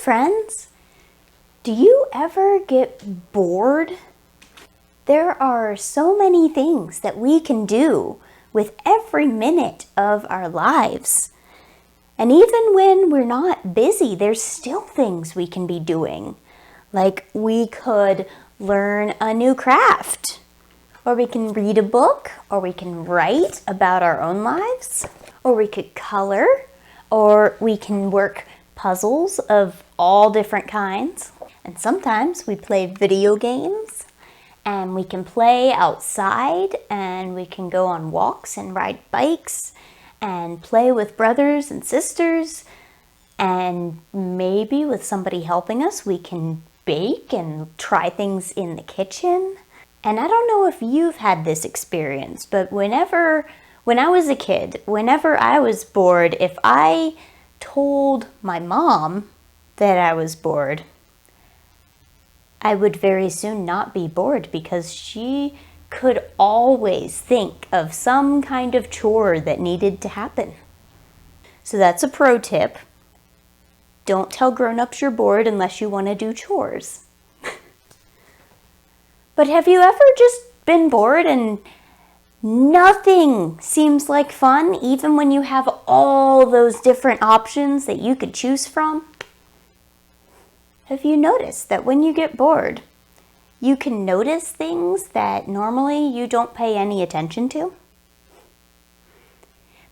friends! Do you ever get bored? There are so many things that we can do with every minute of our lives. And even when we're not busy, there's still things we can be doing. Like we could learn a new craft, or we can read a book, or we can write about our own lives, or we could color, or we can work puzzles of all different kinds. And sometimes we play video games, and we can play outside, and we can go on walks and ride bikes, and play with brothers and sisters, and maybe with somebody helping us, we can bake and try things in the kitchen. And I don't know if you've had this experience, but when I was a kid, whenever I was bored, if I told my mom that I was bored, I would very soon not be bored because she could always think of some kind of chore that needed to happen. So that's a pro tip. Don't tell grown-ups you're bored unless you want to do chores. But have you ever just been bored and nothing seems like fun, even when you have all those different options that you could choose from? Have you noticed that when you get bored, you can notice things that normally you don't pay any attention to?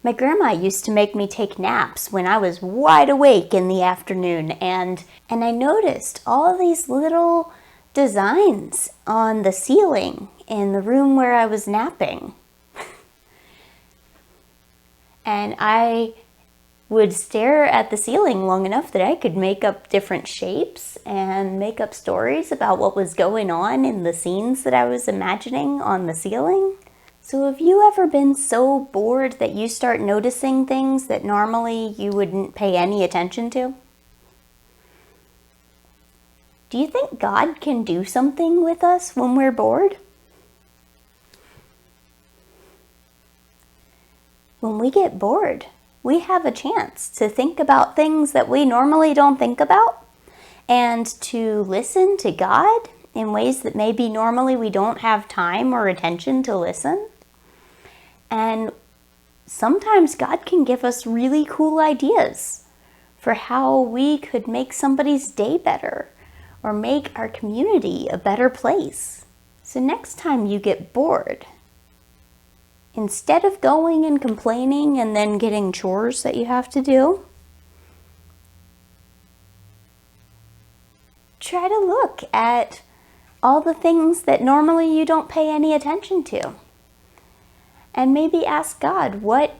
My grandma used to make me take naps when I was wide awake in the afternoon, and I noticed all these little designs on the ceiling in the room where I was napping. And I would stare at the ceiling long enough that I could make up different shapes and make up stories about what was going on in the scenes that I was imagining on the ceiling. So have you ever been so bored that you start noticing things that normally you wouldn't pay any attention to? Do you think God can do something with us when we're bored? When we get bored, we have a chance to think about things that we normally don't think about, and to listen to God in ways that maybe normally we don't have time or attention to listen. And sometimes God can give us really cool ideas for how we could make somebody's day better or make our community a better place. So next time you get bored, instead of going and complaining and then getting chores that you have to do, try to look at all the things that normally you don't pay any attention to. And maybe ask God what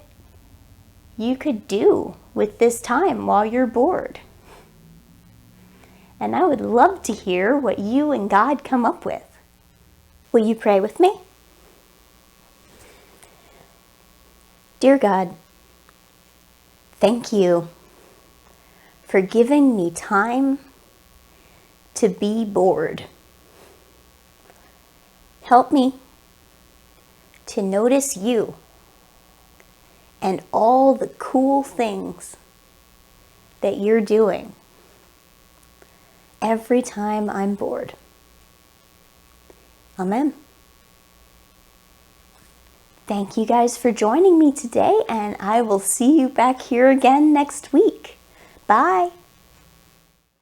you could do with this time while you're bored. And I would love to hear what you and God come up with. Will you pray with me? Dear God, thank you for giving me time to be bored. Help me to notice you and all the cool things that you're doing every time I'm bored. Amen. Thank you guys for joining me today, and I will see you back here again next week. Bye.